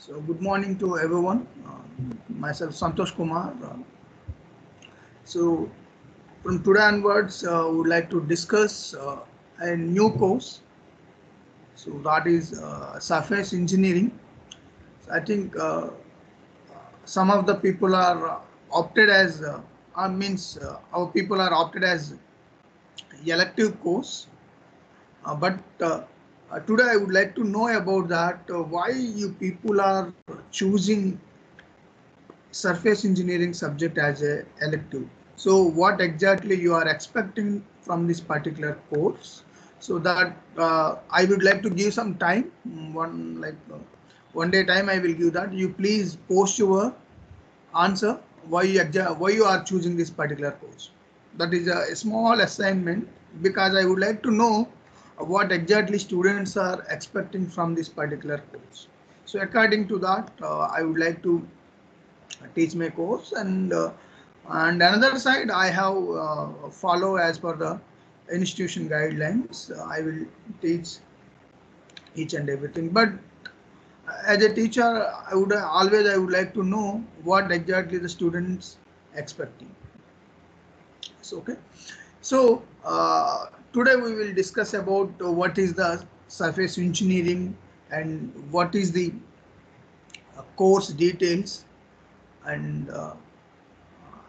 So good morning to everyone. Myself Santosh Kumar. So from today onwards, we would like to discuss a new course. So that is surface engineering. So I think some of the people are opted as means our people are opted as elective course. But today I would like to know about that. Why you people are choosing surface engineering subject as a elective. So what exactly you are expecting from this particular course? So that I would like to give some time, one day time I will give that. You please post your answer why you are choosing this particular course. That is a small assignment because I would like to know what exactly students are expecting from this particular course. So according to that, I would like to teach my course, and another side I have follow as per the institution guidelines. I will teach each and everything, but as a teacher I would like to know what exactly the students expecting. So okay, so today we will discuss about what is the surface engineering and what is the course details, and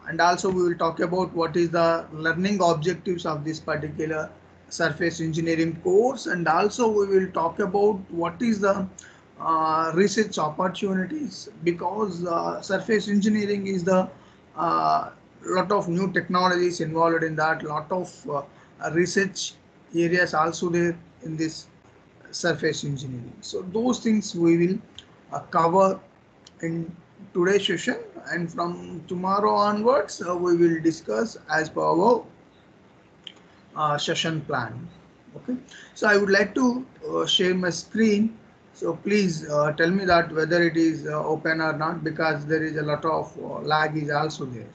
and also we will talk about what is the learning objectives of this particular surface engineering course, and also we will talk about what is the research opportunities, because surface engineering is the uh, lot of new technologies involved in that, lot of research areas also there in this surface engineering. So those things we will cover in today's session, and from tomorrow onwards we will discuss as per our session plan. Okay, so I would like to share my screen. So please tell me that whether it is open or not, because there is a lot of lag is also there.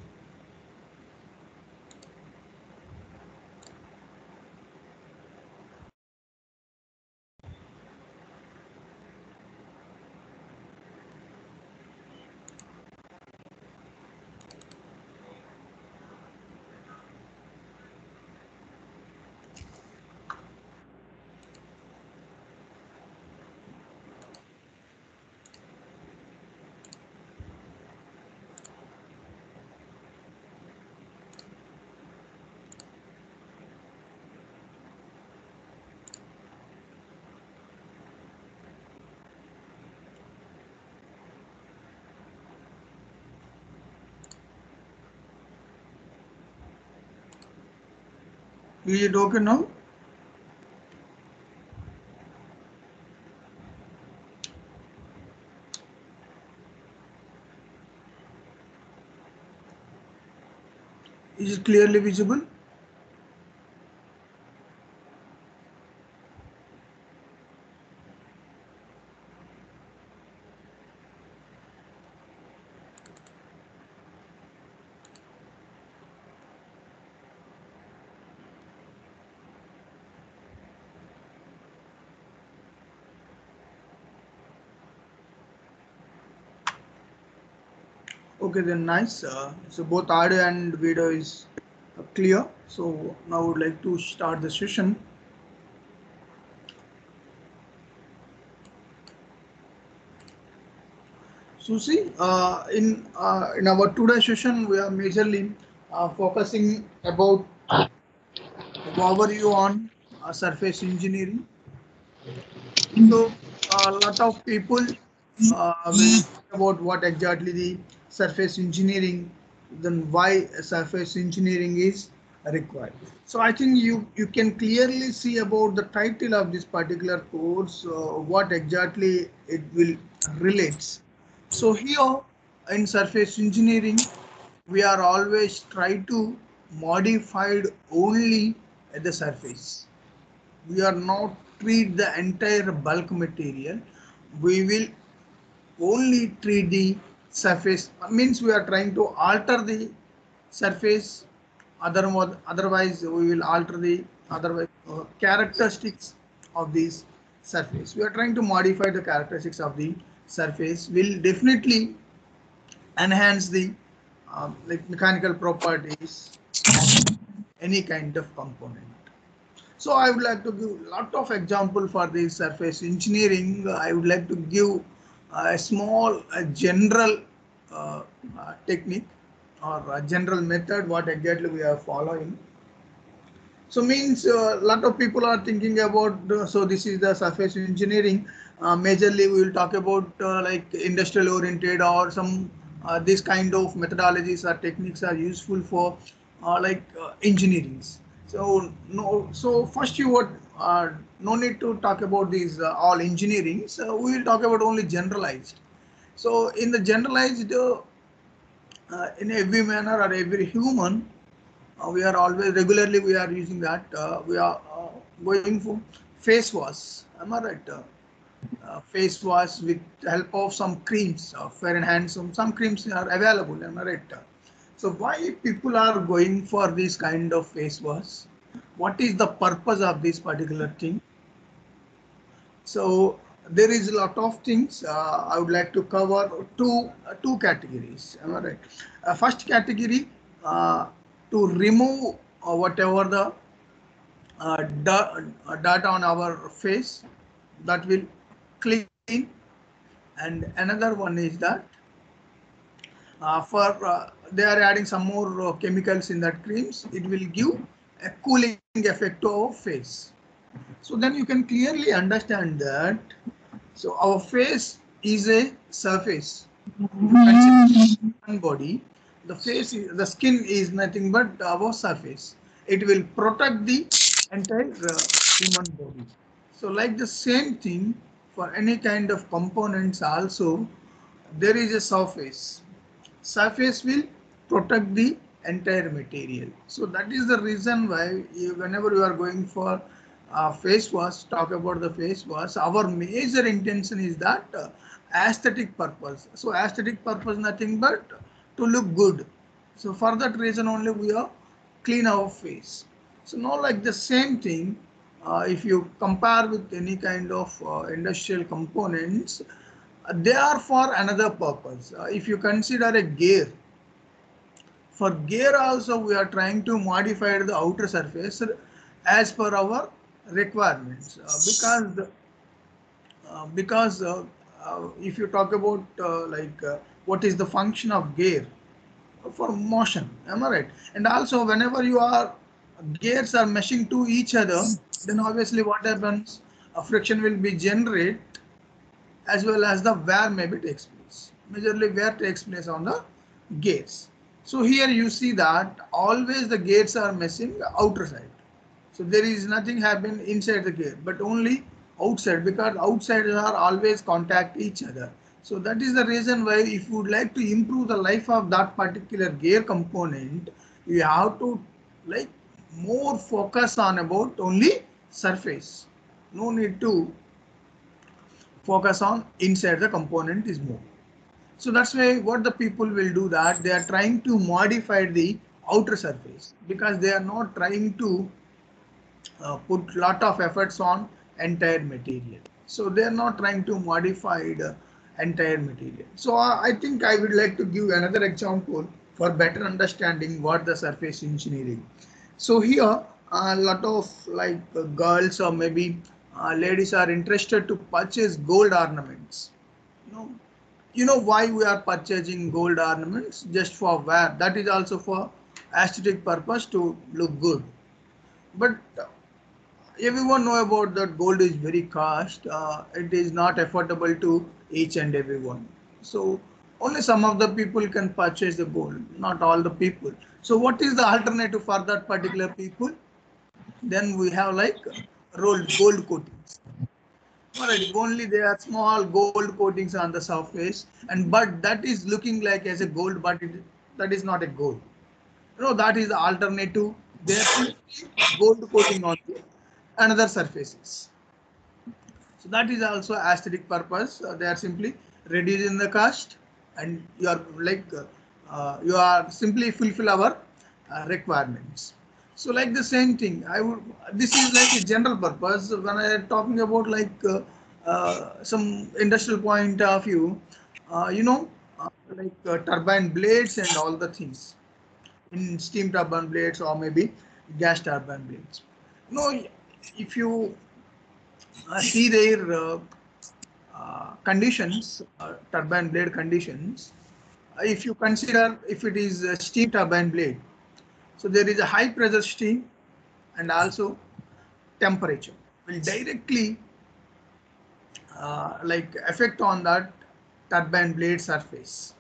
Is it okay now? Is it clearly visible? Okay, then nice. So both audio and video is clear. So now I would like to start the session. So see, in our today session, we are majorly focusing about overview on surface engineering. So a lot of people will talk about what exactly the surface engineering, then why surface engineering is required. So I think you can clearly see about the title of this particular course, what exactly it will relates. So here in surface engineering, we are always try to modified only at the surface. We are not treat the entire bulk material. We will only treat the surface, means we are trying to alter the surface. Otherwise we will alter the otherwise characteristics of this surface. We are trying to modify the characteristics of the surface will definitely enhance the like mechanical properties of any kind of component. So I would like to give a lot of example for the surface engineering. I would like to give a small general technique or a general method what exactly we are following. So means a lot of people are thinking about, so this is the surface engineering. Majorly we will talk about like industrial oriented or some this kind of methodologies or techniques are useful for like engineering. So no, so first you would no need to talk about these all engineering. So we will talk about only generalized. So in the generalized, in every manner or every human, we are always regularly we are using that we are going for face wash, am I right? Face wash with help of some creams, fair and handsome, some creams are available, am I right? So why people are going for this kind of face wash? What is the purpose of this particular thing? So there is a lot of things. I would like to cover two categories. Am I right? First category, uh, to remove whatever the dirt on our face, that will clean. And another one is that for they are adding some more chemicals in that creams. It will give a cooling effect to our face. So then you can clearly understand that. So our face is a surface. If you consider human body, the face, the skin is nothing but our surface. It will protect the entire human body. So like the same thing for any kind of components also, there is a surface. Surface will protect the entire material. So that is the reason why whenever you are going for face wash, talk about the face wash, our major intention is that aesthetic purpose. So aesthetic purpose nothing but to look good. So for that reason only we are clean our face. So now like the same thing, if you compare with any kind of industrial components, they are for another purpose. If you consider a gear, for gear also we are trying to modify the outer surface as per our requirements, because if you talk about like what is the function of gear, for motion, am I right? And also whenever you are gears are meshing to each other, then obviously what happens, a friction will be generated, as well as the wear maybe takes place. Majorly wear takes place on the gates. So here you see that always the gates are meshing outer side. So there is nothing happen inside the gate, but only outside, because outside are always contact each other. So that is the reason why if you would like to improve the life of that particular gear component, you have to like more focus on about only surface. No need to focus on inside the component is more. So that's why what the people will do, that they are trying to modify the outer surface, because they are not trying to put lot of efforts on entire material. So they are not trying to modify the entire material. So I think I would like to give another example for better understanding what the surface engineering. So here a lot of like girls or maybe ladies are interested to purchase gold ornaments. You know, you know why we are purchasing gold ornaments? Just for wear. That is also for aesthetic purpose to look good. But everyone know about that gold is very cost. It is not affordable to each and everyone. So only some of the people can purchase the gold, not all the people. So what is the alternative for that particular people? Then we have like rolled gold coatings. Alright, only there are small gold coatings on the surface, and but that is looking like as a gold, but that is not a gold. No, that is the alternative. They are simply gold coating on the another surfaces. So that is also aesthetic purpose. They are simply reducing the cost, and you are like you are simply fulfill our requirements. So like the same thing, I would. This is like a general purpose. When I am talking about like some industrial point of view, you know, turbine blades and all the things in steam turbine blades or maybe gas turbine blades. You know, if you see their conditions, turbine blade conditions, if you consider if it is a steam turbine blade, so there is a high pressure steam and also temperature will directly affect on that turbine blade surface.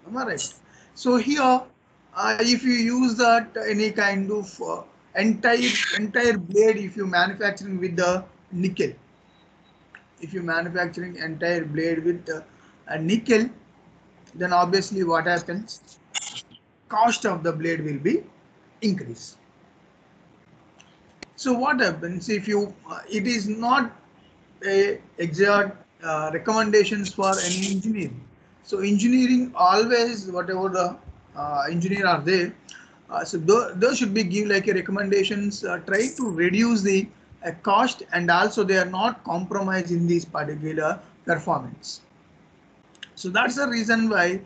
Am I right? So here, if you use that any kind of entire blade, if you manufacturing with the nickel, if you manufacturing entire blade with a nickel, then obviously what happens? Cost of the blade will be increased. So what happens if you? It is not a exact recommendations for any engineering. So engineering always whatever the engineer are there. So those should be give like a recommendations. Try to reduce the cost and also they are not compromised in this particular performance. So that's the reason why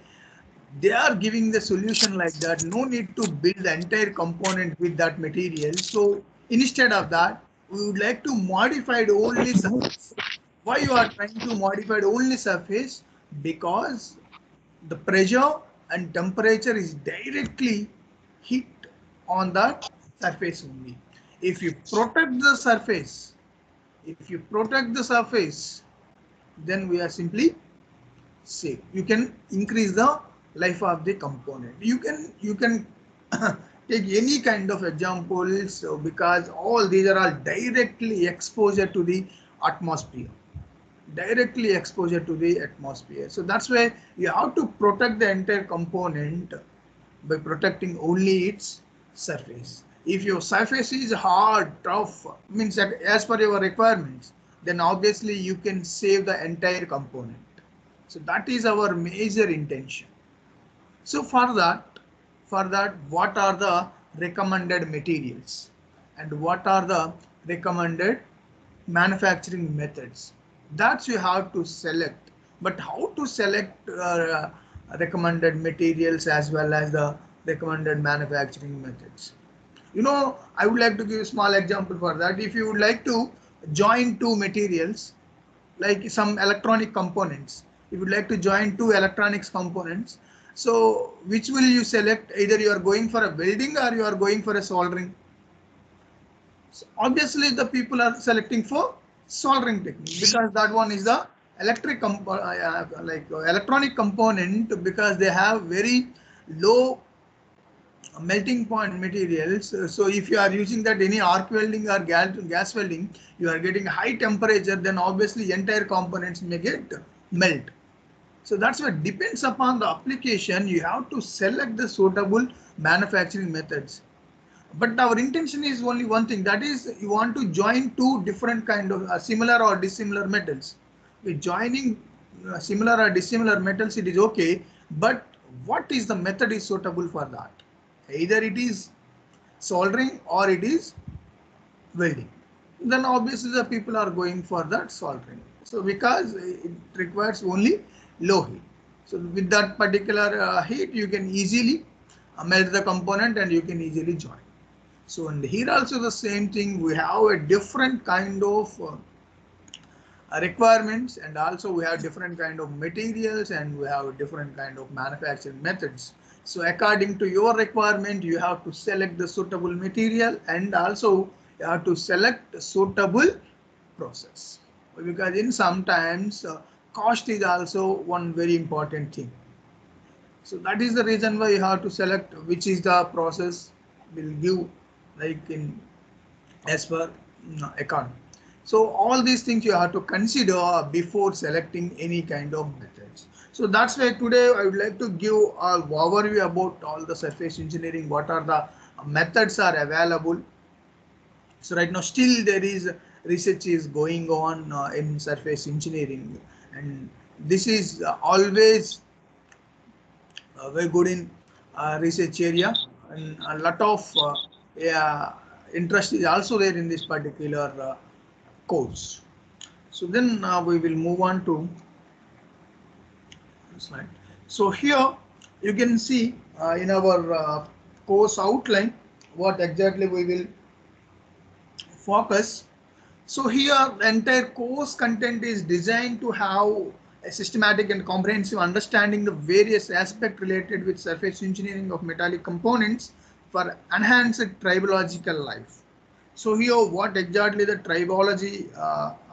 they are giving the solution like that. No need to build the entire component with that material. So instead of that, we would like to modify the only surface. Why you are trying to modify the only surface? Because the pressure and temperature is directly hit on that surface only. If you protect the surface, then we are simply safe. You can increase the life of the component. You can take any kind of examples because all these are all directly exposure to the atmosphere. Directly exposure to the atmosphere. So that's why you have to protect the entire component by protecting only its surface. If your surface is hard, tough, means that as per your requirements, then obviously you can save the entire component. So that is our major intention. So for that, what are the recommended materials and what are the recommended manufacturing methods? That you have to select. But how to select recommended materials as well as the recommended manufacturing methods? You know, I would like to give a small example for that. If you would like to join two materials, like some electronic components, if you would like to join two electronics components, so which will you select? Either you are going for a welding or you are going for a soldering. So obviously the people are selecting for soldering technique because that one is the electronic component, because they have very low melting point materials. So if you are using that any arc welding or gas welding, you are getting high temperature, then obviously entire components may get melt. So that's what depends upon the application. You have to select the suitable manufacturing methods. But our intention is only one thing, that is you want to join two different kind of similar or dissimilar metals. With joining similar or dissimilar metals, it is okay, but what is the method is suitable for that? Either it is soldering or it is welding. Then obviously the people are going for that soldering. So because it requires only low heat. So with that particular heat, you can easily melt the component and you can easily join. So and here also the same thing, we have a different kind of requirements, and also we have different kind of materials and we have different kind of manufacturing methods. So according to your requirement, you have to select the suitable material and also you have to select a suitable process, because in sometimes cost is also one very important thing. So that is the reason why you have to select which is the process will give like in as per economy. So all these things you have to consider before selecting any kind of methods. So that's why today I would like to give an overview about all the surface engineering, what are the methods are available. So right now still there is research is going on in surface engineering, and this is always very good in research area, and a lot of yeah, interest is also there in this particular course. So then we will move on to slide. So here you can see in our course outline what exactly we will focus. So here the entire course content is designed to have a systematic and comprehensive understanding the various aspects related with surface engineering of metallic components for enhanced tribological life. So here what exactly the tribology,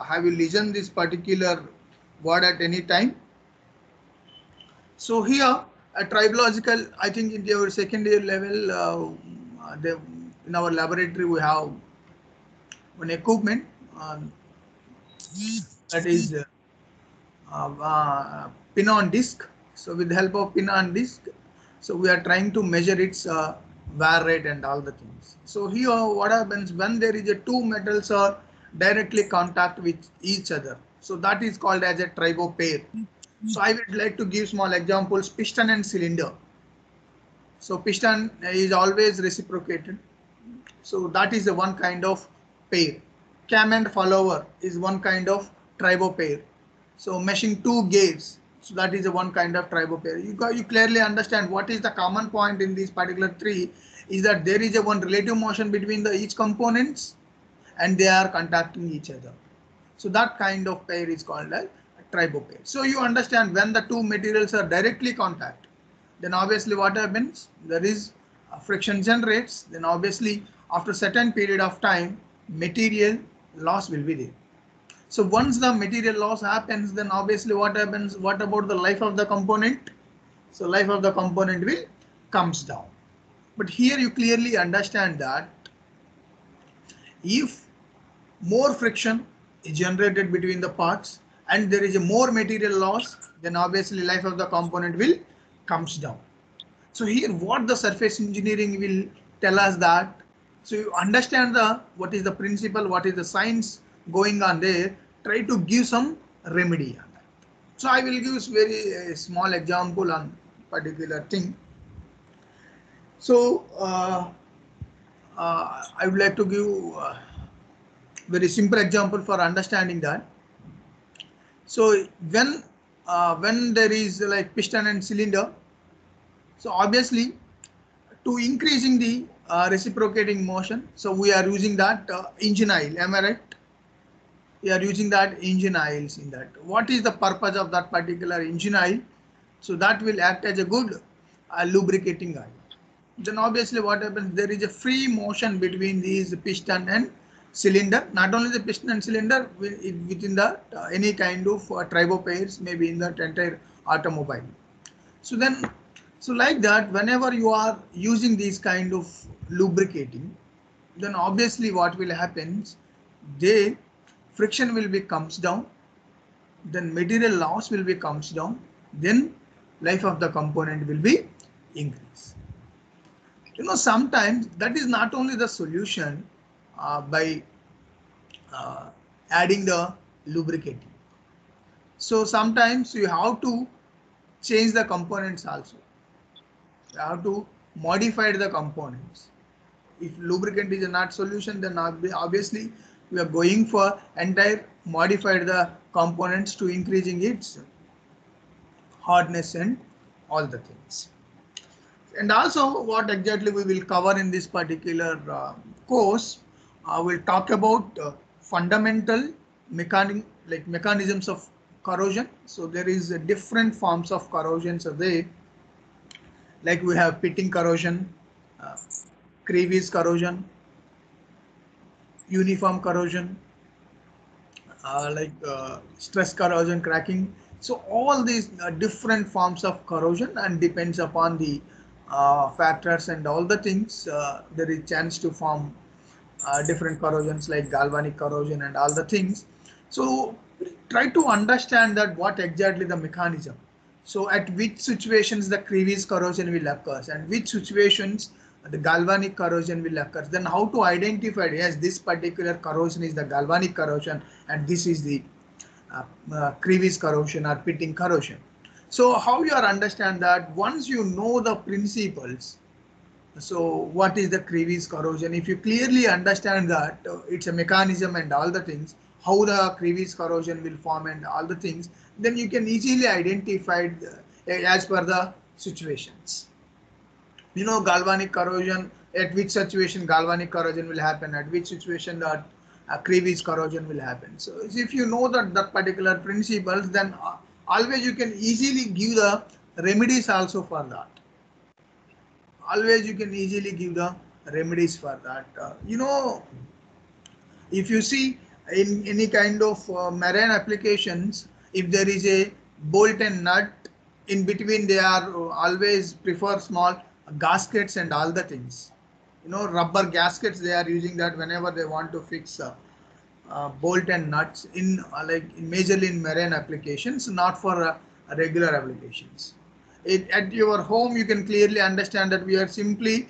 have you listened this particular word at any time? So here a tribological, I think in our second year level, in our laboratory we have an equipment that is pin on disk. So with the help of pin on disk, so we are trying to measure its wear rate and all the things. So here what happens when there is a two metals are directly contact with each other. So that is called as a tribo pair. So I would like to give small examples: piston and cylinder. So piston is always reciprocated. So that is the one kind of pair. Cam and follower is one kind of tribo pair. So meshing two gears, so that is a one kind of tribo pair. You clearly understand what is the common point in these particular three is that there is a one relative motion between the each components and they are contacting each other. So that kind of pair is called a tribo pair. So you understand when the two materials are directly contact, then obviously what happens? There is friction generates. Then obviously after certain period of time, material loss will be there. So once the material loss happens, then obviously what happens? What about the life of the component? So life of the component will comes down. But here you clearly understand that if more friction is generated between the parts and there is a more material loss, then obviously life of the component will comes down. So here what the surface engineering will tell us that, so you understand the what is the principle, what is the science going on there, try to give some remedy on that. So I will give very small example on particular thing. So I would like to give very simple example for understanding that. So when there is like piston and cylinder, so obviously to increasing the reciprocating motion, so we are using that engine oil. Am I right? We are using that engine oils in that. What is the purpose of that particular engine oil? So that will act as a good lubricating oil. Then obviously what happens? There is a free motion between these piston and cylinder. Not only the piston and cylinder within the any kind of tribo pairs, maybe in that entire automobile. So then, so like that, whenever you are using these kind of lubricating, then obviously what will happen? The friction will be comes down, then material loss will be comes down, then life of the component will be increased. Sometimes that is not only the solution by adding the lubricating. So sometimes you have to change the components also. You have to modify the components. If lubricant is a not solution, then obviously we are going for entire modified the components to increasing its hardness and all the things. And also what exactly we will cover in this particular course, we'll talk about fundamental mechanisms of corrosion. So there is different forms of corrosions are there, like we have pitting corrosion, uh, crevice corrosion, uniform corrosion, stress corrosion, cracking. So all these different forms of corrosion, and depends upon the factors and all the things, there is chance to form different corrosions like galvanic corrosion and all the things. So try to understand that what exactly the mechanism. So at which situations the crevice corrosion will occur and which situations the galvanic corrosion will occur. Then how to identify, yes, this particular corrosion is the galvanic corrosion and this is the crevice corrosion or pitting corrosion. So how you are understand that once you know the principles. So what is the crevice corrosion? If you clearly understand that it's a mechanism and all the things, how the crevice corrosion will form and all the things, then you can easily identify as per the situations. Galvanic corrosion, at which situation galvanic corrosion will happen, at which situation the crevice corrosion will happen. So if you know that particular principles, then always you can easily give the remedies also for that. Always you can easily give the remedies for that. If you see in any kind of marine applications, if there is a bolt and nut in between, they are always prefer small gaskets and all the things. Rubber gaskets, they are using that whenever they want to fix bolt and nuts in majorly in marine applications, not for regular applications. At your home, you can clearly understand that we are simply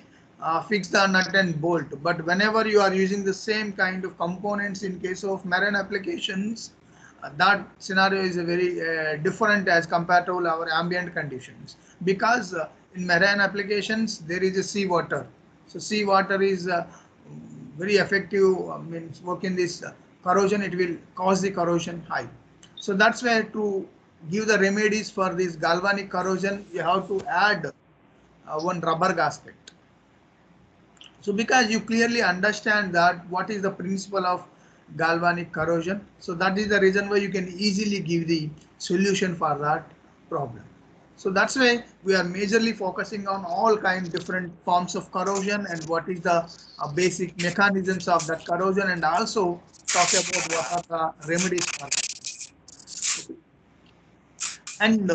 fix the nut and bolt, but whenever you are using the same kind of components in case of marine applications, that scenario is a very different as compared to our ambient conditions, because in marine applications there is a sea water. So sea water is very effective, means work in this corrosion, it will cause the corrosion high. So that's why to give the remedies for this galvanic corrosion, you have to add one rubber gasket. So because you clearly understand that what is the principle of galvanic corrosion, so that is the reason why you can easily give the solution for that problem. So that's why we are majorly focusing on all kind different forms of corrosion and what is the basic mechanisms of that corrosion, and also talk about what are the remedies for that. And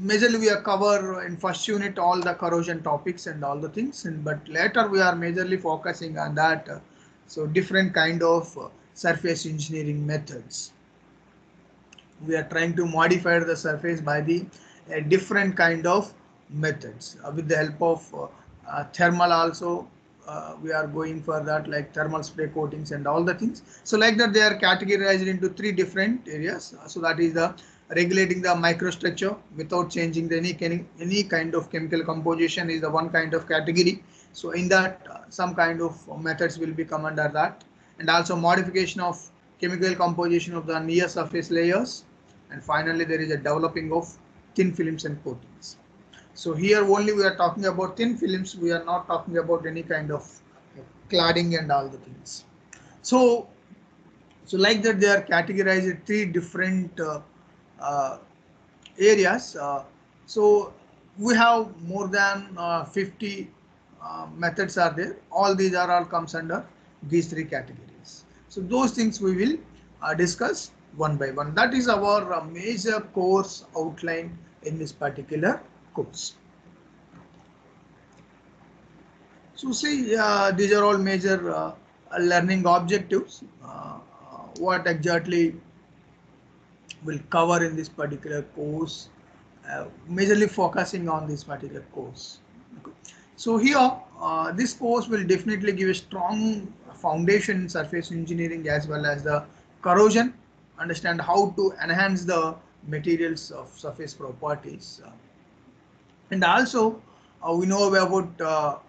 majorly we are cover in first unit all the corrosion topics and all the things, but later we are majorly focusing on that. So different kind of surface engineering methods. We are trying to modify the surface by the different kind of methods with the help of thermal also. We are going for that, like thermal spray coatings and all the things. So like that, they are categorized into three different areas. So that is the regulating the microstructure without changing any kind of chemical composition is the one kind of category. So in that, some kind of methods will be come under that, and also modification of chemical composition of the near surface layers, and finally there is a developing of thin films and coatings. So here only we are talking about thin films, we are not talking about any kind of cladding and all the things. So like that, they are categorized in three different areas. So we have more than 50 methods are there. All these are all comes under these three categories. So those things we will discuss one by one. That is our major course outline in this particular course. So see, these are all major learning objectives. What exactly will cover in this particular course, majorly focusing on this particular course. Okay. So here, this course will definitely give a strong foundation in surface engineering as well as the corrosion, understand how to enhance the materials of surface properties, and also we know about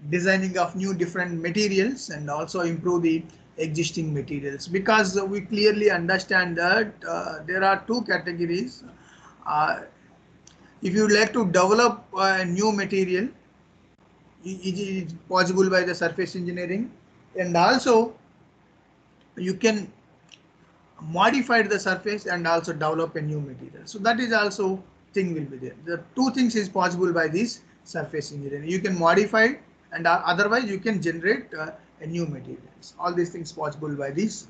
designing of new different materials and also improve the existing materials, because we clearly understand that there are two categories. If you would like to develop a new material, it is possible by the surface engineering, and also you can modify the surface and also develop a new material. So that is also thing will be there. The two things is possible by this surface engineering. You can modify, and otherwise you can generate a new materials. All these things possible by this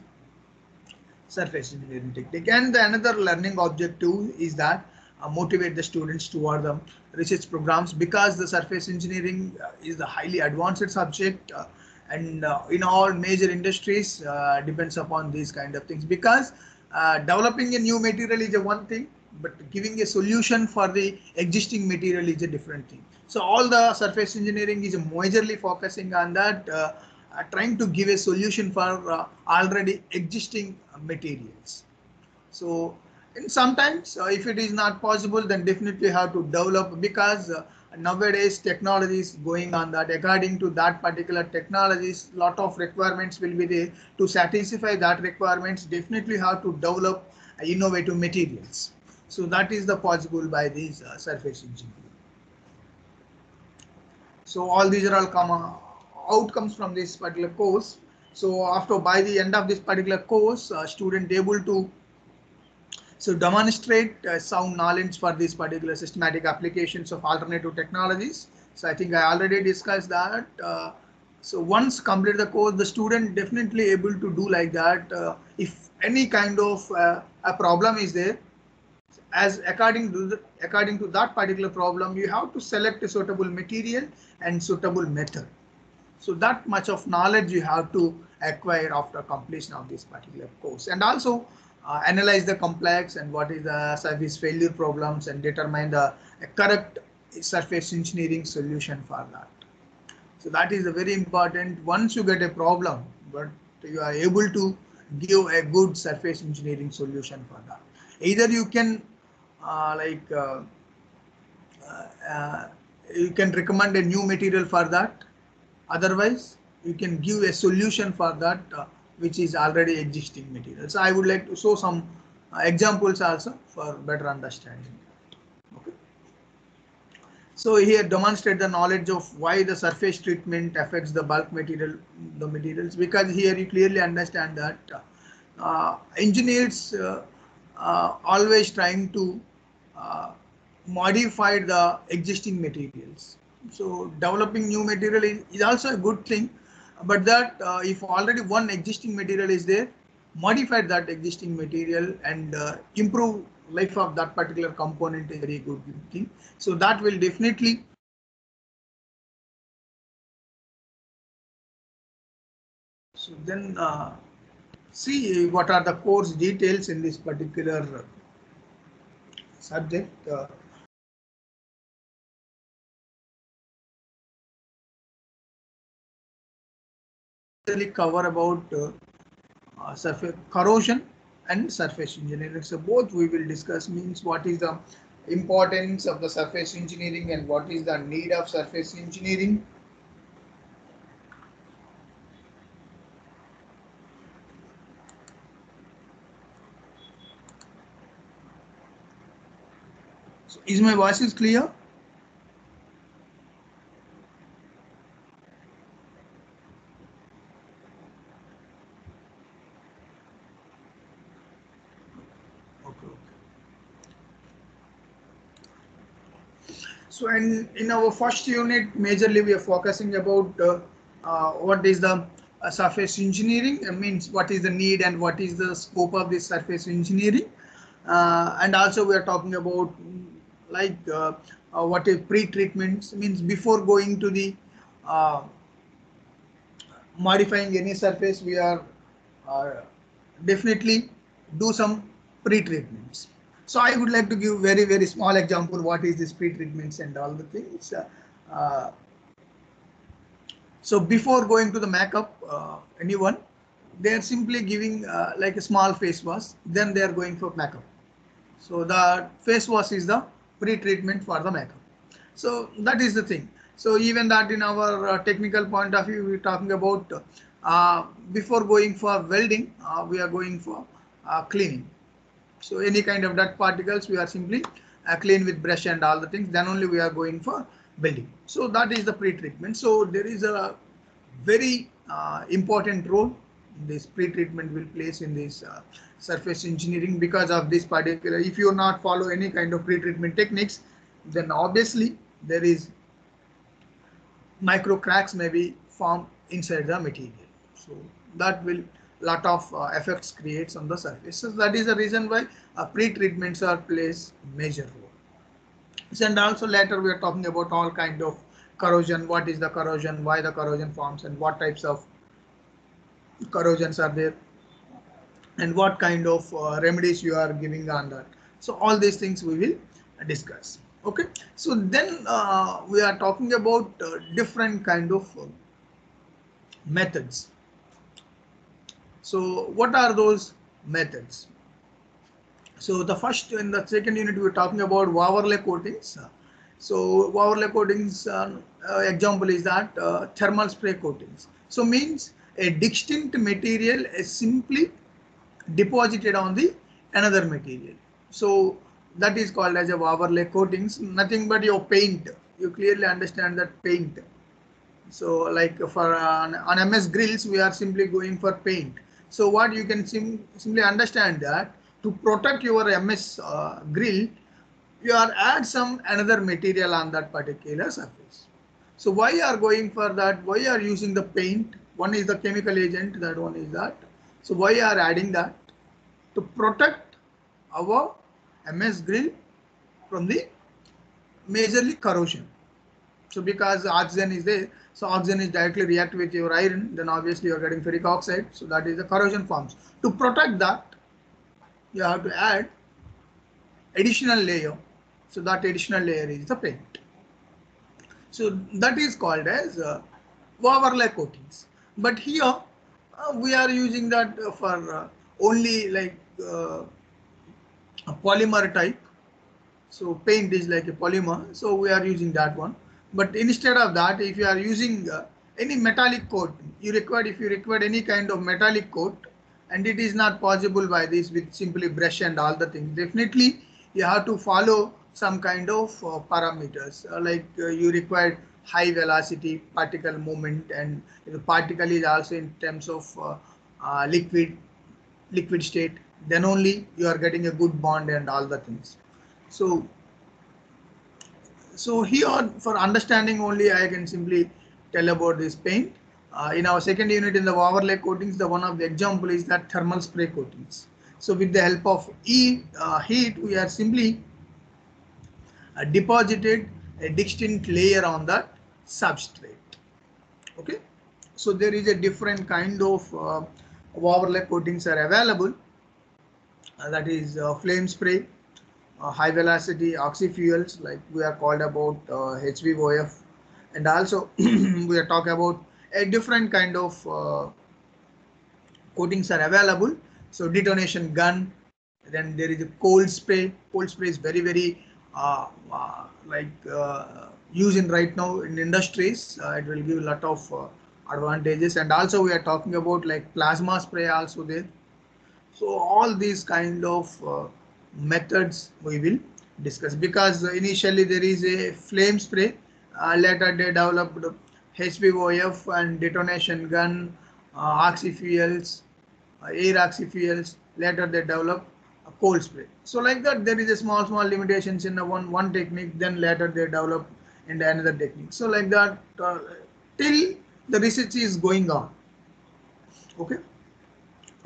surface engineering technique. And the another learning objective is that motivate the students toward the research programs, because the surface engineering is the highly advanced subject, and in all major industries depends upon these kind of things, because developing a new material is a one thing, but giving a solution for the existing material is a different thing. So all the surface engineering is majorly focusing on that, trying to give a solution for already existing materials. So and sometimes if it is not possible, then definitely have to develop, because nowadays technology is going on that. According to that particular technologies, lot of requirements will be there. To satisfy that requirements, definitely have to develop innovative materials. So that is the possible by these surface engineering. So all these are all outcomes from this particular course. So after by the end of this particular course, student able to demonstrate sound knowledge for these particular systematic applications of alternative technologies. So I think I already discussed that. So once complete the course, the student definitely able to do like that. If any kind of a problem is there, as according to that particular problem, you have to select a suitable material and suitable method. So that much of knowledge you have to acquire after completion of this particular course, and also analyze the complex and what is the service failure problems and determine the correct surface engineering solution for that. So that is very important. Once you get a problem, but you are able to give a good surface engineering solution for that. Either you can like uh, you can recommend a new material for that. Otherwise, you can give a solution for that which is already existing material. So I would like to show some examples also for better understanding. Okay. So here demonstrate the knowledge of why the surface treatment affects the bulk material, the materials, because here you clearly understand that engineers always trying to uh, modify the existing materials. So developing new material is also a good thing, but that if already one existing material is there, modify that existing material and improve life of that particular component is a very good thing. So that will definitely so then see what are the course details in this particular subject. Cover about surface corrosion and surface engineering. So both we will discuss, means what is the importance of the surface engineering and what is the need of surface engineering. So is my voice is clear? Okay, okay. So in our first unit, majorly we are focusing about what is the surface engineering, means what is the need and what is the scope of this surface engineering. And also we are talking about like what is pre-treatments, means before going to the uh, modifying any surface, we are uh, definitely do some pre-treatments. So I would like to give very small example what is this pre-treatments and all the things. Uh, so before going to the makeup, anyone, they are simply giving like a small face wash, then they are going for makeup. So the face wash is the pre-treatment for the makeup. So that is the thing. So even that in our technical point of view, we're talking about before going for welding, we are going for cleaning. So any kind of dirt particles, we are simply clean with brush and all the things. Then only we are going for building. So that is the pre-treatment. So there is a very important role this pre-treatment will place in this surface engineering, because of this particular. If you not follow any kind of pre-treatment techniques, then obviously there is micro cracks may be formed inside the material. So that will lot of effects creates on the surface. So that is the reason why pre-treatments are plays major role. So, and also later we are talking about all kind of corrosion, what is the corrosion, why the corrosion forms, and what types of corrosions are there, and what kind of remedies you are giving on that. So all these things we will discuss. Okay, so then we are talking about different kind of methods. So what are those methods? So the first and the second unit we are talking about overlay coatings. So overlay coatings example is that thermal spray coatings. So means a distinct material is simply deposited on the another material. So that is called as a overlay coatings, nothing but your paint. You clearly understand that paint. So like for on MS grills, we are simply going for paint. So what you can simply understand that to protect your MS grill, you are add some another material on that particular surface. So why you are going for that? Why you are using the paint? One is the chemical agent, that one is that. So why you are adding that? To protect our MS grill from the majorly corrosion. So because oxygen is there, so oxygen is directly react with your iron, then obviously you are getting ferric oxide. So that is the corrosion forms. To protect that, you have to add additional layer. So that additional layer is the paint. So that is called as overlay coatings. But here we are using that for only like a polymer type. So paint is like a polymer, so we are using that one. But instead of that, if you are using any metallic coat, if you require any kind of metallic coat, and it is not possible by this with simply brush and all the things, definitely you have to follow some kind of parameters, like you require high velocity particle movement, and the particle is also in terms of liquid state, then only you are getting a good bond and all the things. So here for understanding only, I can simply tell about this paint. In our second unit in the overlay coatings, the one of the example is that thermal spray coatings. So with the help of heat, we are simply deposited a distinct layer on that substrate. Okay. So there is a different kind of overlay coatings are available. That is flame spray, high velocity oxyfuels, like we are called about HVOF, and also we are talking about a different kind of coatings are available. So detonation gun, then there is a cold spray. Cold spray is very used in right now in industries. It will give a lot of advantages, and also we are talking about like plasma spray also there. So all these kind of methods we will discuss, because initially there is a flame spray, later they developed HVOF and detonation gun, oxyfuels, air oxyfuels, later they develop a cold spray. So like that there is a small limitations in one technique, then later they develop in another technique. So like that till the research is going on. Okay.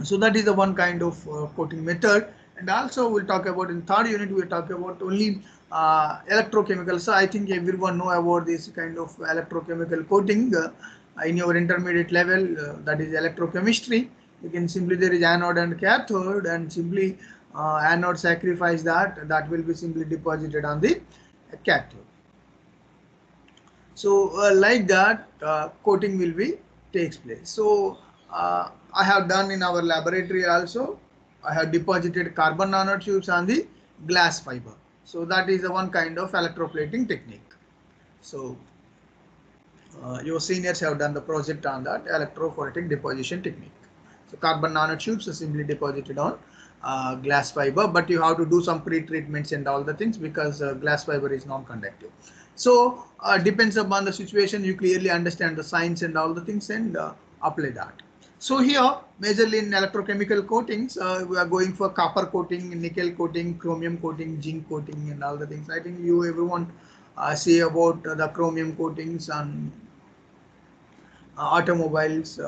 So that is the one kind of coating method, and also we'll talk about in third unit we'll talk about only electrochemical. So I think everyone know about this kind of electrochemical coating in your intermediate level, that is electrochemistry. You can simply, there is anode and cathode, and simply anode sacrifice that will be simply deposited on the cathode. So like that coating will be takes place. So I have done in our laboratory also. I have deposited carbon nanotubes on the glass fiber. So that is the one kind of electroplating technique. So your seniors have done the project on that electrophoretic deposition technique. So carbon nanotubes are simply deposited on glass fiber, but you have to do some pre-treatments and all the things, because glass fiber is non-conductive. So depends upon the situation, you clearly understand the science and all the things, and apply that. So here majorly in electrochemical coatings, we are going for copper coating, nickel coating, chromium coating, zinc coating, and all the things. I think everyone say about the chromium coatings on automobiles,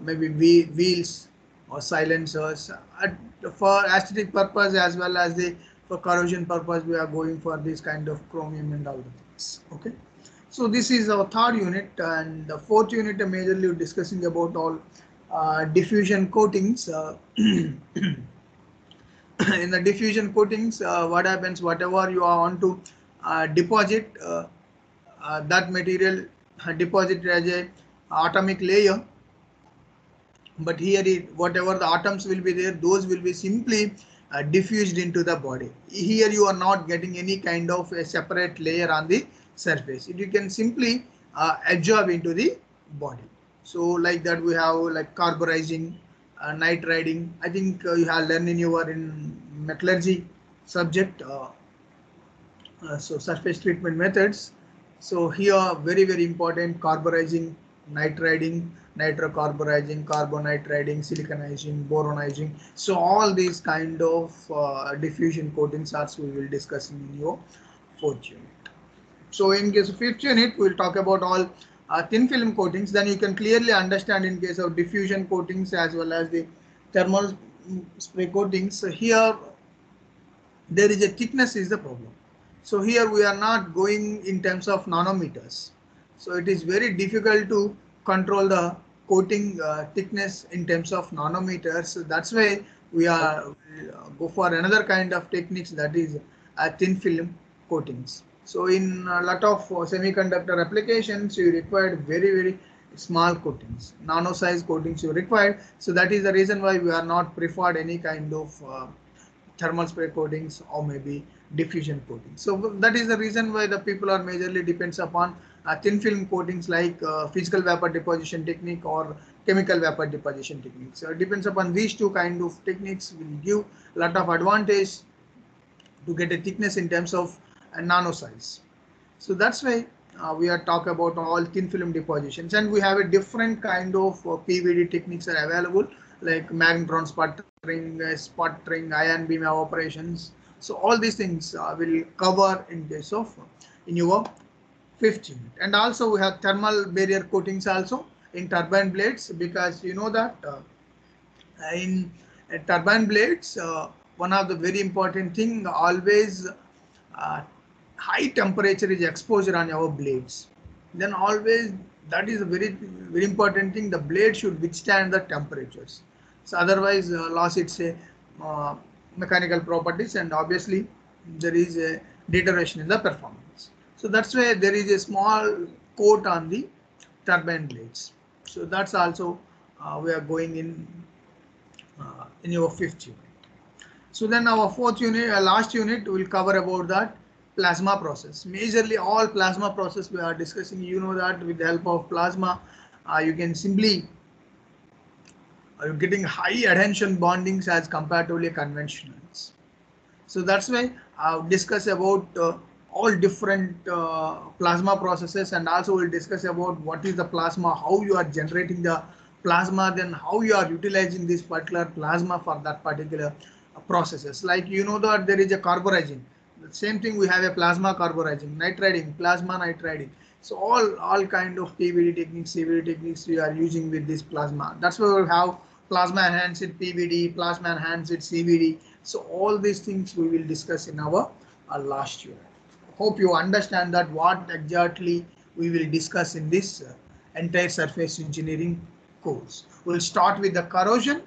maybe wheels or silencers. For aesthetic purpose as well as for corrosion purpose, we are going for this kind of chromium and all the things. Okay. So this is our third unit, and the fourth unit majorly discussing about all diffusion coatings. In the diffusion coatings, what happens, whatever you want to deposit, that material deposited as a atomic layer, but here whatever the atoms will be there, those will be simply diffused into the body. Here you are not getting any kind of a separate layer on the surface. You can simply absorb into the body. So like that we have like carburizing, night riding. I think you have learned in your in metallurgy subject. So surface treatment methods. So here very important: carburizing, nitriding, nitrocarburizing, carbonitriding, siliconizing, boronizing. So all these kind of diffusion coatings are we will discuss in your fourth unit. So in case of fifth unit, we'll talk about all thin film coatings. Then you can clearly understand in case of diffusion coatings as well as the thermal spray coatings. So here there is a thickness is the problem. So here we are not going in terms of nanometers. So it is very difficult to control the coating thickness in terms of nanometers. So that's why we are go for another kind of techniques, that is thin film coatings. So in a lot of semiconductor applications, you required very small coatings, nano size coatings you required. So that is the reason why we are not preferred any kind of thermal spray coatings or maybe diffusion coatings. So that is the reason why the people are majorly depends upon thin film coatings like physical vapor deposition technique or chemical vapor deposition techniques. So it depends upon these two kind of techniques will give a lot of advantage to get a thickness in terms of nano size. So that's why we are talking about all thin film depositions, and we have a different kind of PVD techniques are available like magnetron sputtering, ion beam operations. So all these things will cover in case of in your fifth unit. And also we have thermal barrier coatings also in turbine blades, because you know that in turbine blades one of the very important thing always high temperature is exposure on our blades. Then always that is a very important thing. The blade should withstand the temperatures. So otherwise loss its mechanical properties, and obviously there is a deterioration in the performance. So that's why there is a small coat on the turbine blades. So that's also we are going in your fifth unit. So then our fourth unit, last unit, will cover about that plasma process. Majorly all plasma process we are discussing. You know that with the help of plasma, you can simply getting high adhesion bondings as comparatively conventionals. So that's why I'll discuss about all different plasma processes, and also we'll discuss about what is the plasma, how you are generating the plasma, then how you are utilizing this particular plasma for that particular processes. Like you know that there is a carburizing. The same thing we have a plasma carburizing, nitriding, plasma nitriding. So all kind of PVD techniques, CVD techniques we are using with this plasma. That's why we have plasma enhanced PVD, plasma enhanced CVD. So all these things we will discuss in our last unit. Hope you understand that what exactly we will discuss in this entire surface engineering course. We'll start with the corrosion,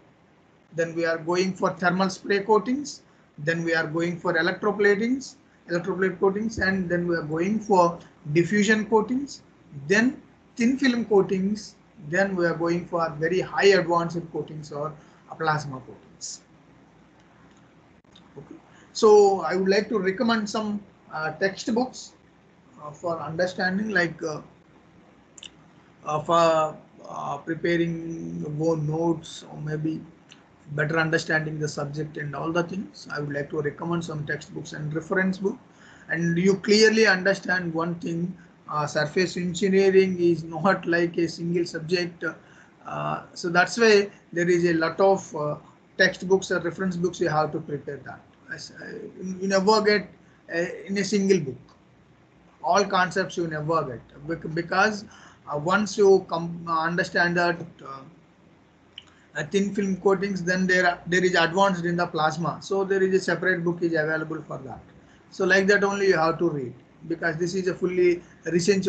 then we are going for thermal spray coatings, then we are going for electroplate coatings, and then we are going for diffusion coatings, then thin film coatings, then we are going for very high advanced coatings or plasma coatings. Okay. So I would like to recommend some textbooks for understanding, like for preparing own notes or maybe better understanding the subject and all the things. I would like to recommend some textbooks and reference book, and you clearly understand one thing: surface engineering is not like a single subject. So that's why there is a lot of textbooks or reference books you have to prepare that. You never get in a single book all concepts, you never get, because once you understand that thin film coatings, then there is advanced in the plasma, so there is a separate book is available for that. So like that only you have to read, because this is a fully research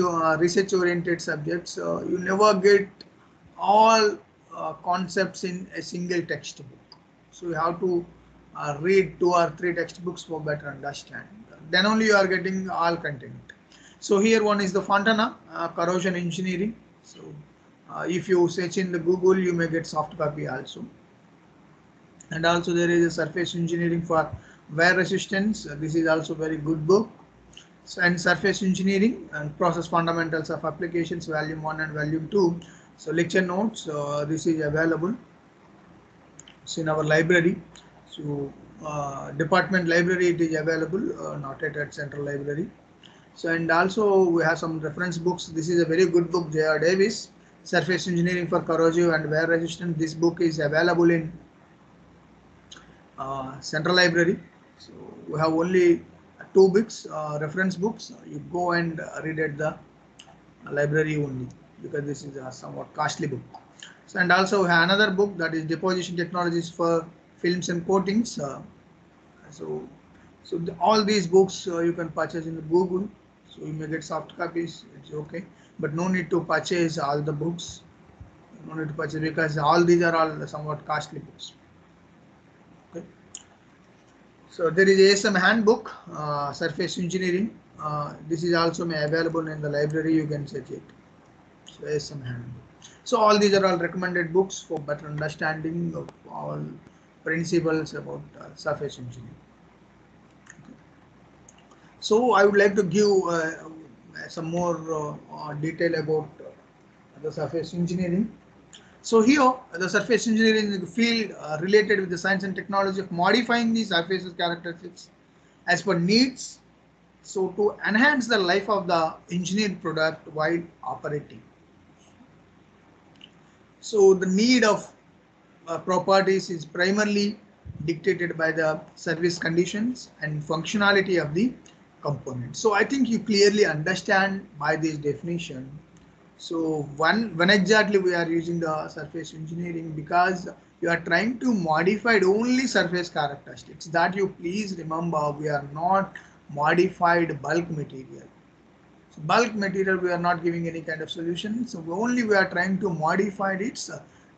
oriented subject, so you never get all concepts in a single textbook. So you have to read 2 or 3 textbooks for better understanding, then only you are getting all content. So here one is the Fontana corrosion engineering. So if you search in the Google, you may get soft copy also. And also there is a surface engineering for wear resistance. This is also very good book. So, and surface engineering and process fundamentals of applications, volume 1 and volume 2. So lecture notes, this is available. It's in our library. So department library it is available, not at central library. So and also we have some reference books. This is a very good book, J.R. Davis, Surface Engineering for Corrosive and Wear Resistant. This book is available in central library. So we have only two books, reference books. You go and read at the library only, because this is a somewhat costly book. So, and also we have another book, that is Deposition Technologies for Films and Coatings. So all these books you can purchase in the Google. So you may get soft copies, it's okay, but no need to purchase all the books. No need to purchase, because all these are all somewhat costly books. Okay. So there is ASM handbook, surface engineering. This is also available in the library. You can check it. So ASM handbook. So all these are all recommended books for better understanding of all principles about surface engineering. Okay. So I would like to give some more detail about the surface engineering. So here, the surface engineering is the field related with the science and technology of modifying the surface characteristics as per needs, so to enhance the life of the engineered product while operating. So the need of properties is primarily dictated by the service conditions and functionality of the component. So I think you clearly understand by this definition. So when exactly we are using the surface engineering, because you are trying to modify only surface characteristics. That you please remember, we are not modified bulk material. So bulk material we are not giving any kind of solution. So only we are trying to modify its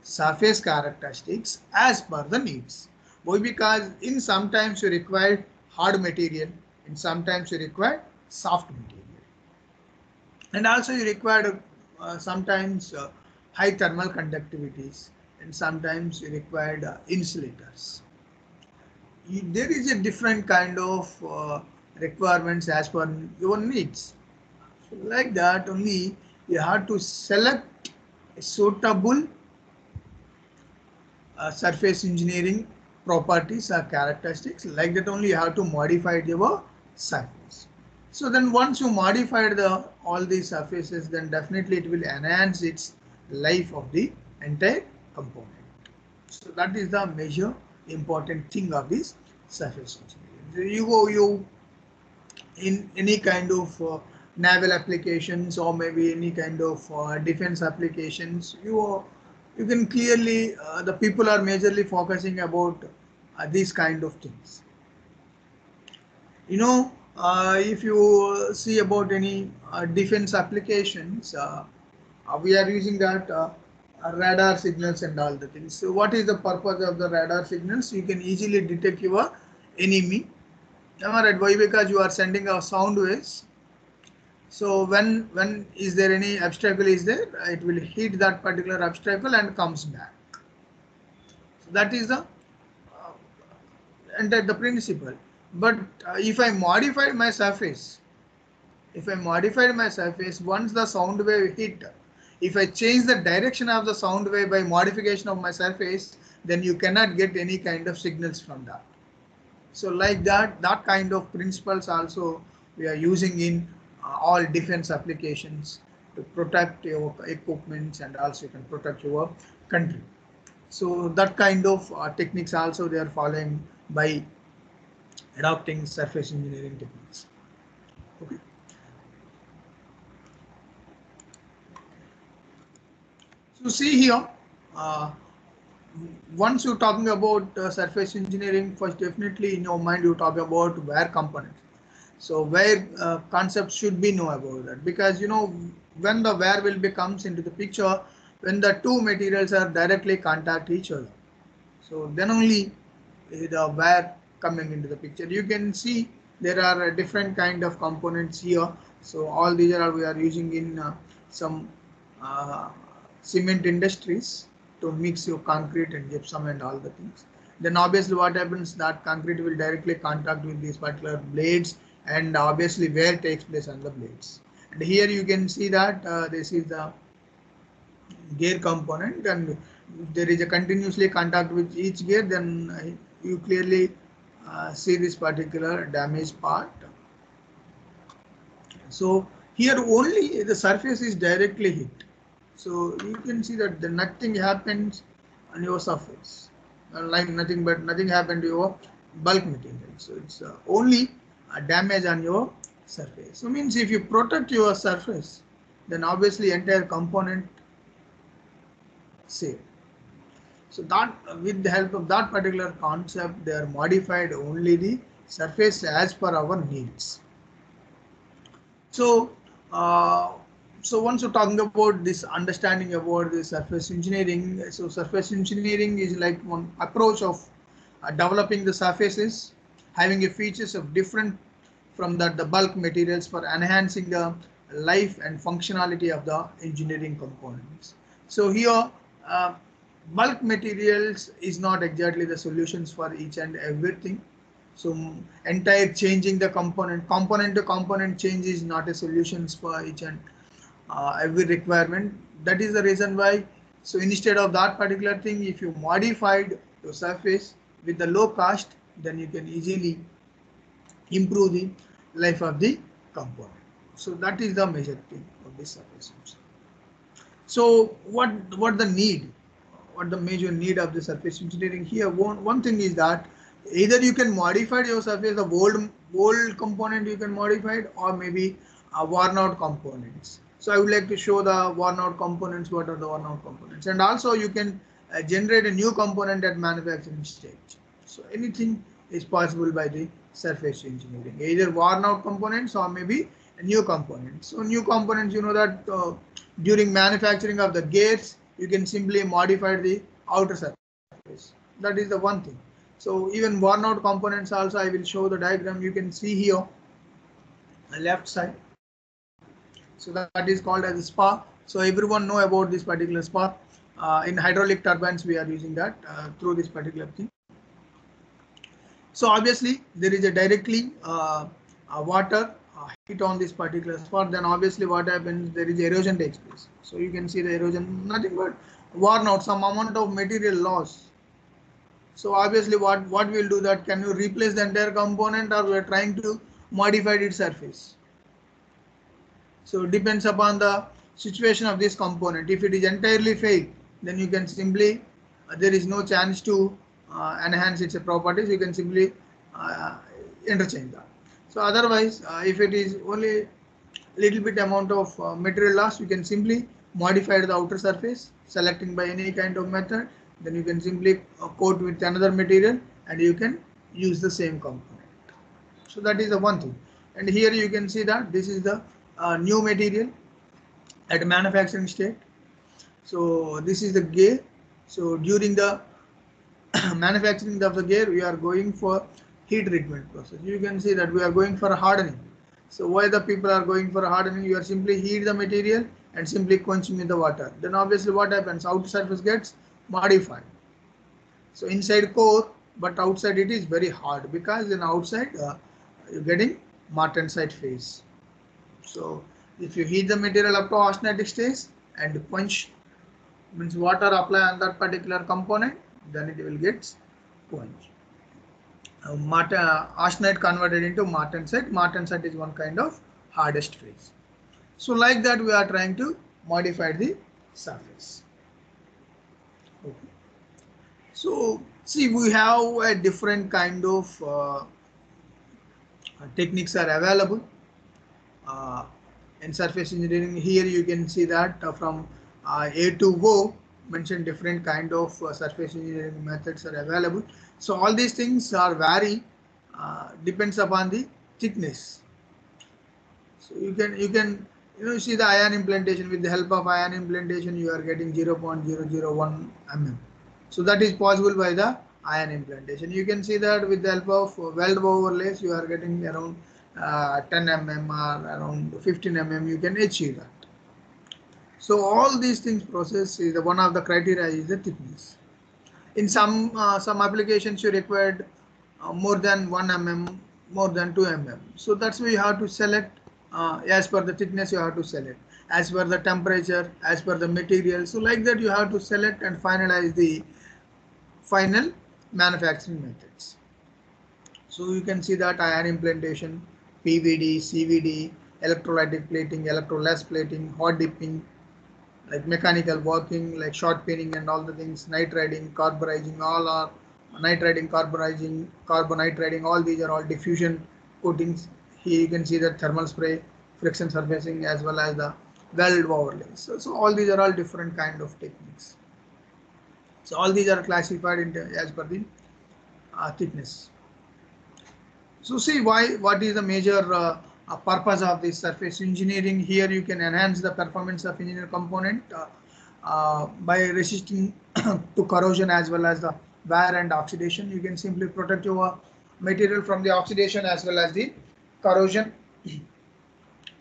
surface characteristics as per the needs. Why? Because in sometimes you require hard material, and sometimes you require soft material, and also you require sometimes high thermal conductivities, and sometimes you required insulators. There is a different kind of requirements as per your needs. So like that only you have to select a suitable surface engineering properties or characteristics. Like that only you have to modify your surface. So then once you modified all these surfaces, then definitely it will enhance its life of the entire component. So that is the major important thing of this surface engineering. You in any kind of naval applications, or maybe any kind of defense applications, you can clearly the people are majorly focusing about these kind of things. If you see about any defense applications, we are using that radar signals and all the things. So what is the purpose of the radar signals? You can easily detect your enemy. Am I right? Why? Because you are sending a sound waves. So when is there any obstacle is there, it will hit that particular obstacle and comes back. So that is the and the principle. But if I modified my surface, once the sound wave hit, if I change the direction of the sound wave by modification of my surface, then you cannot get any kind of signals from that. So like that kind of principles also we are using in all defense applications to protect your equipments, and also you can protect your country. So that kind of techniques also they are following by adopting surface engineering techniques. Okay. So see here, once you're talking about surface engineering, first definitely in your mind you talk about wear components. So wear concepts should be know about that, because when the wear will comes into the picture, when the two materials are directly contact each other, so then only the wear coming into the picture. You can see there are different kind of components here. So all these are we are using in some cement industries to mix your concrete and gypsum and all the things. then obviously what happens, that concrete will directly contact with these particular blades, and obviously wear takes place on the blades. And here you can see that this is the gear component, and if there is a continuously contact with each gear, then you clearly see this particular damaged part. So here only the surface is directly hit, so you can see that the nothing happens on your surface, like nothing happened to your bulk material. So it's only a damage on your surface. So means if you protect your surface, then obviously entire component safe. So that with the help of that particular concept, they are modified only the surface as per our needs. So, so once you're talking about this understanding about the surface engineering, so surface engineering is like one approach of developing the surfaces, having a features of different from that the bulk materials for enhancing the life and functionality of the engineering components. So here, bulk materials is not exactly the solutions for each and everything. So entire changing the component to component change is not a solution for each and every requirement. That is the reason why. So instead of that particular thing, if you modified your surface with the low cost, then you can easily improve the life of the component. So that is the major thing of this surface. So what the need? What the major need of the surface engineering here? One thing is that either you can modify your surface, the old component you can modify it, or maybe worn out components. So I would like to show the worn out components. What are the worn out components? And also you can generate a new component at manufacturing stage. So anything is possible by the surface engineering, either worn out components or maybe a new components. So new components, you know that during manufacturing of the gears, you can simply modify the outer surface. That is the one thing. So even worn out components also, I will show the diagram. You can see here on left side. So that is called as a spar. So everyone know about this particular spar. In hydraulic turbines, we are using that through this particular thing. So obviously there is a directly water hit on this particular spot, then obviously what happens, there is erosion takes place. So you can see the erosion, nothing but worn out, some amount of material loss. So obviously what we'll do, that can you replace the entire component, or we are trying to modify its surface. So it depends upon the situation of this component. If it is entirely failed, then you can simply there is no chance to enhance its properties. You can simply interchange that. So otherwise, if it is only little bit amount of material loss, you can simply modify the outer surface, selecting by any kind of method. Then you can simply coat with another material, and you can use the same component. So that is the one thing. And here you can see that this is the new material at manufacturing state. So this is the gear. So during the manufacturing of the gear, we are going for heat treatment process. You can see that we are going for hardening. So why the people are going for hardening? You are simply heat the material and simply quenching in the water. Then obviously what happens? Outer surface gets modified. So inside core, but outside it is very hard, because in outside you're getting martensite phase. So if you heat the material up to austenitic stage and quench, means water apply on that particular component, then it will get quenched. Austenite converted into martensite. Martensite is one kind of hardest phase. So like that we are trying to modify the surface. Okay. So see, we have a different kind of techniques are available in surface engineering. Here you can see that from A to O mentioned different kind of surface engineering methods are available. So all these things are vary depends upon the thickness. So you can see the ion implantation. With the help of ion implantation, you are getting 0.001 mm. So that is possible by the ion implantation. You can see that with the help of weld overlays, you are getting around 10 mm or around 15 mm. You can achieve that. So all these things process is one of the criteria is the thickness. In some applications you required more than 1 mm, more than 2 mm. So that's why you have to select as per the thickness you have to select, as per the temperature, as per the material. So like that you have to select and finalize the final manufacturing methods. So you can see that ion implantation, PVD, CVD, electrolytic plating, electroless plating, hot dipping, like mechanical working, like short pinning and all the things, nitriding, carburizing, all are nitriding, carburizing, carbonitriding, all these are all diffusion coatings. Here you can see the thermal spray, friction surfacing, as well as the weld overlays. So all these are all different kind of techniques. So all these are classified as per the thickness. So see what is the major purpose of this surface engineering. Here you can enhance the performance of engineered component by resisting to corrosion as well as the wear and oxidation. You can simply protect your material from the oxidation as well as the corrosion.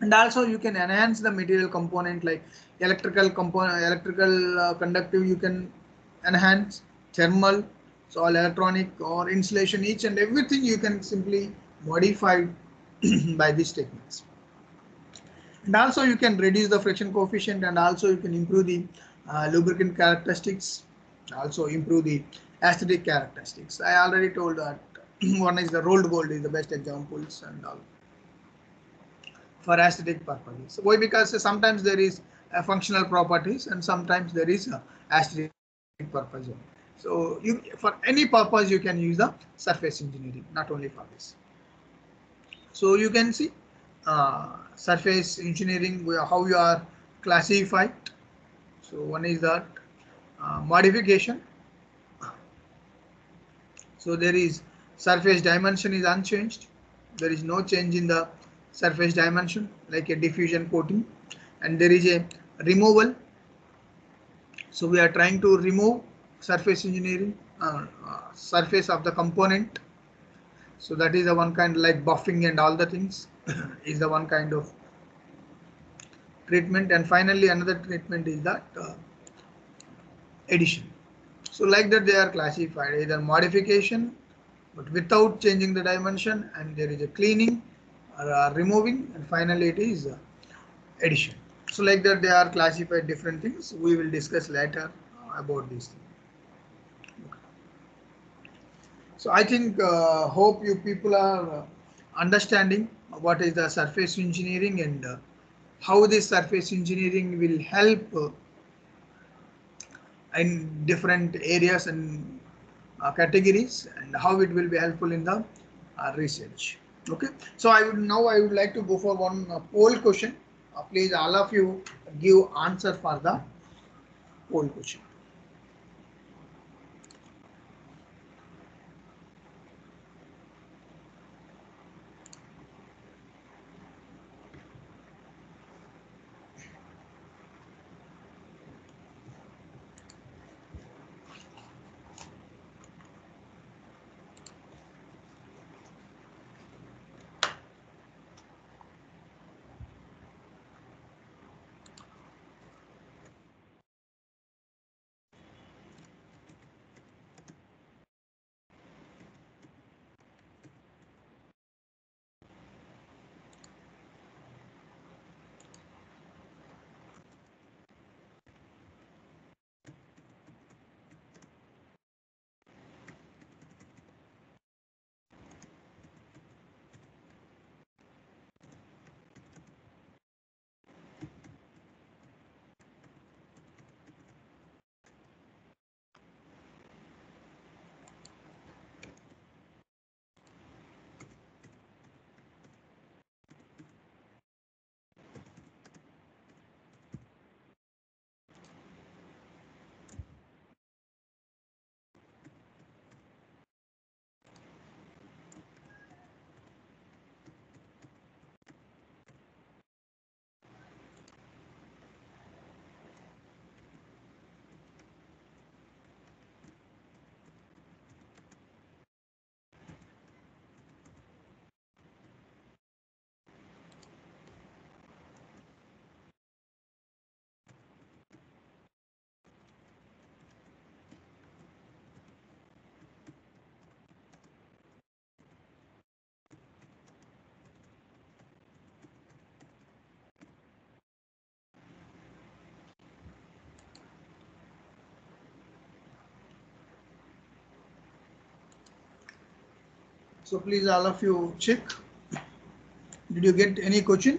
And also you can enhance the material component like electrical component, electrical conductive you can enhance, thermal, so all electronic or insulation, each and everything you can simply modify by these techniques. And also you can reduce the friction coefficient, and also you can improve the lubricant characteristics, also improve the aesthetic characteristics. I already told that one is the rolled gold is the best examples and all for aesthetic purposes. Why? Because sometimes there is functional properties and sometimes there is aesthetic purpose. So for any purpose you can use the surface engineering, not only for this. So you can see surface engineering, how you are classified. So one is that modification. So there is surface dimension is unchanged. There is no change in the surface dimension like a diffusion coating, and there is a removal. So we are trying to remove surface engineering surface of the component. So that is the one kind like buffing and all the things is the one kind of treatment. And finally another treatment is that addition. So like that they are classified either modification but without changing the dimension, and there is a cleaning or removing, and finally it is addition. So like that they are classified different things. We will discuss later about these things. So I think hope you people are understanding what is the surface engineering and how this surface engineering will help in different areas and categories, and how it will be helpful in the research. Okay, so I would like to go for one poll question. Please all of you give answer for the poll question. So please all of you check. Did you get any question?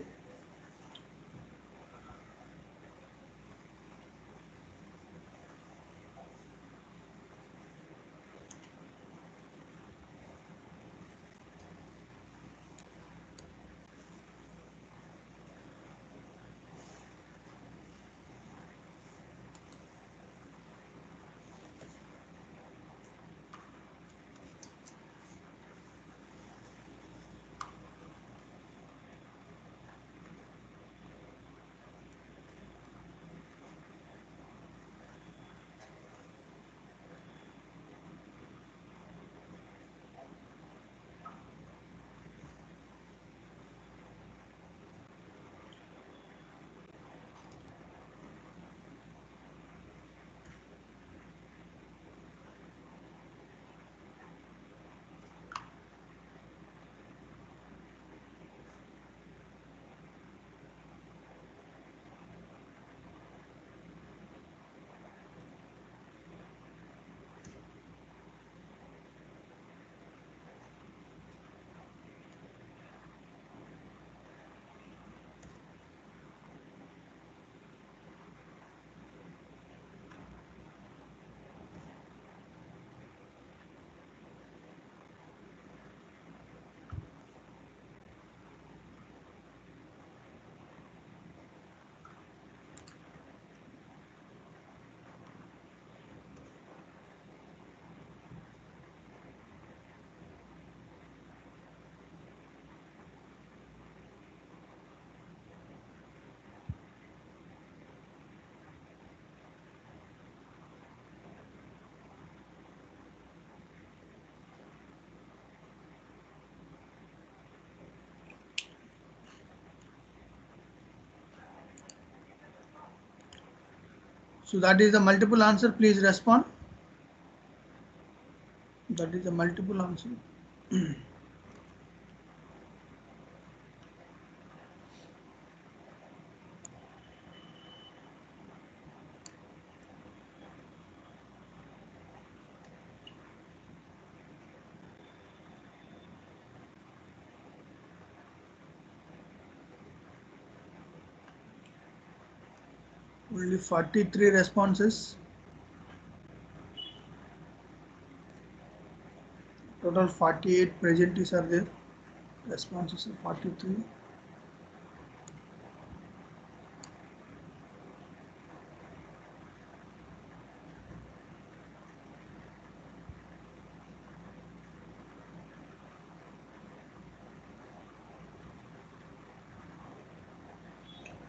So that is the multiple answer. Please respond. That is the multiple answer. Only 43 responses. Total 48 presentees are there. Responses are 43.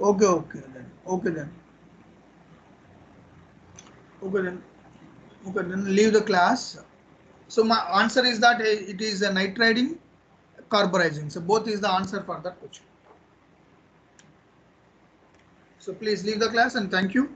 Okay, okay then. Okay then. Okay then. Okay then. Leave the class. So my answer is that it is a night riding, carburizing. So both is the answer for that question. So please leave the class and thank you.